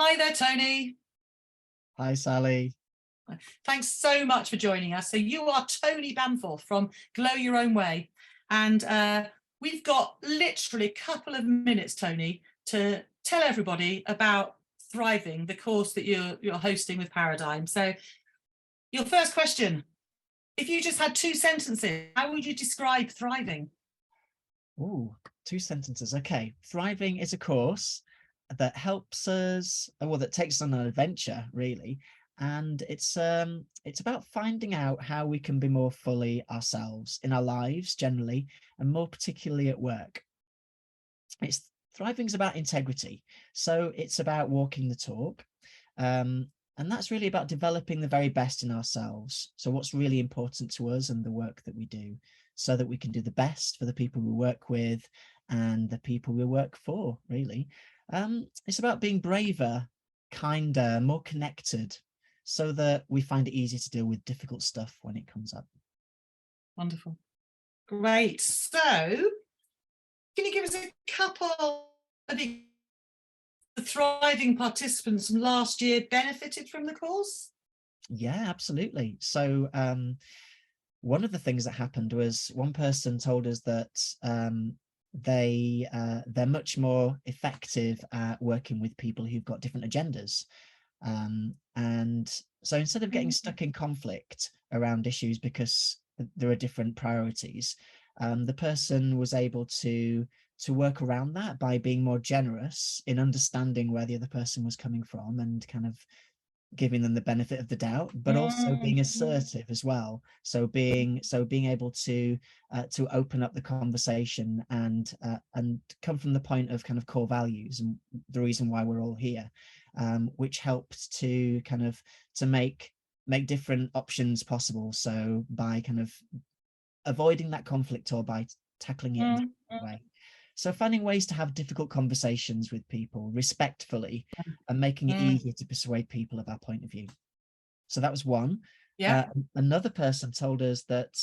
Hi there, Tony. Hi, Sally. Thanks so much for joining us. So you are Tony Bamforth from Glow Your Own Way. And we've got literally a couple of minutes, Tony, to tell everybody about Thriving, the course that you're hosting with Paradigm. So your first question, if you just had two sentences, how would you describe Thriving? Ooh, two sentences. Okay. Thriving is a course that helps us, well, that takes us on an adventure, really. And it's about finding out how we can be more fully ourselves in our lives generally, and more particularly at work. Thriving's about integrity. So it's about walking the talk. And that's really about developing the very best in ourselves. So what's really important to us and the work that we do, so that we can do the best for the people we work with and the people we work for, really. It's about being braver, kinder, more connected, so that we find it easier to deal with difficult stuff when it comes up. Wonderful. Great. So can you give us a couple of the Thriving participants from last year benefited from the course? Yeah, absolutely. So one of the things that happened was one person told us that they're much more effective at working with people who've got different agendas. And so instead of getting stuck in conflict around issues because there are different priorities, the person was able to work around that by being more generous in understanding where the other person was coming from and kind of giving them the benefit of the doubt, but also being assertive as well. So being able to open up the conversation and come from the point of kind of core values and the reason why we're all here, which helps to kind of make different options possible. So by kind of avoiding that conflict or by tackling it in a different way. So finding ways to have difficult conversations with people respectfully and making it easier to persuade people of our point of view. So that was one. Yeah. Another person told us that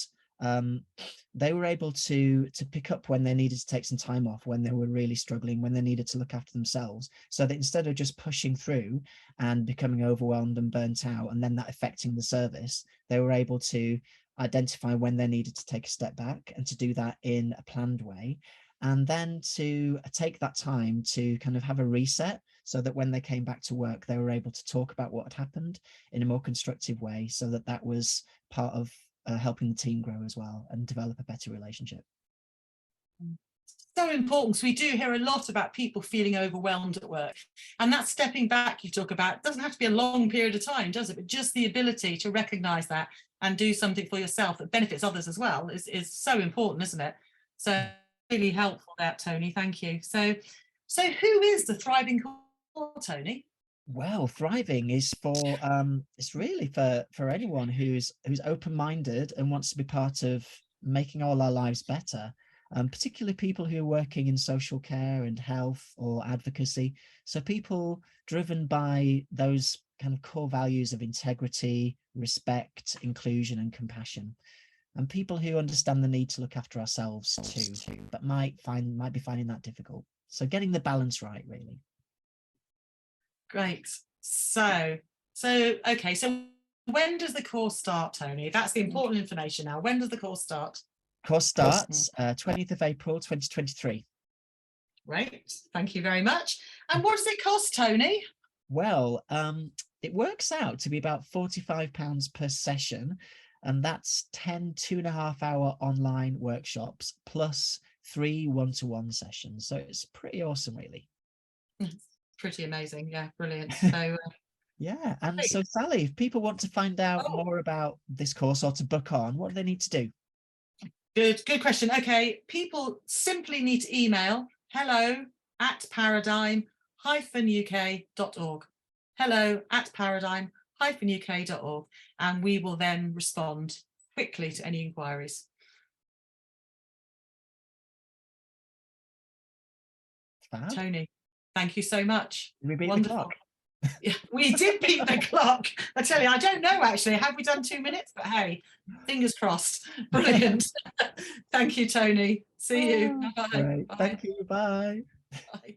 they were able to pick up when they needed to take some time off, when they were really struggling, when they needed to look after themselves, so that instead of just pushing through and becoming overwhelmed and burnt out and then that affecting the service, they were able to identify when they needed to take a step back and to do that in a planned way. And then to take that time to kind of have a reset so that when they came back to work, they were able to talk about what had happened in a more constructive way, so that that was part of helping the team grow as well and develop a better relationship. So important, because we do hear a lot about people feeling overwhelmed at work, and that stepping back you talk about doesn't have to be a long period of time, does it? But just the ability to recognize that and do something for yourself that benefits others as well is so important, isn't it? So really helpful that, Tony. Thank you. So who is the Thriving Core, Tony? Well, Thriving is for it's really for anyone who's open-minded and wants to be part of making all our lives better, particularly people who are working in social care and health or advocacy. So people driven by those kind of core values of integrity, respect, inclusion, and compassion. And people who understand the need to look after ourselves too, but might be finding that difficult. So getting the balance right, really. Great. So okay, so when does the course start, Tony? That's the important information now. When does the course start? Course starts 20th of April 2023. Great, thank you very much. And what does it cost, Tony? Well, it works out to be about £45 per session, and that's 10 2.5-hour online workshops plus 3 one-to-one sessions. So it's pretty awesome, really. Pretty amazing. Yeah, brilliant. So yeah. And so Sally, if people want to find out more about this course or to book on, what do they need to do? Good question. Okay, people simply need to email hello@paradigm-uk.org, hello@paradigm-uk.org, and we will then respond quickly to any inquiries. Fab. Tony, thank you so much. We beat the clock. Yeah, we did beat the clock. I tell you, I don't know actually. Have we done 2 minutes? But hey, fingers crossed. Brilliant. Thank you, Tony. See you. Bye. Right. Thank you. Bye. Bye.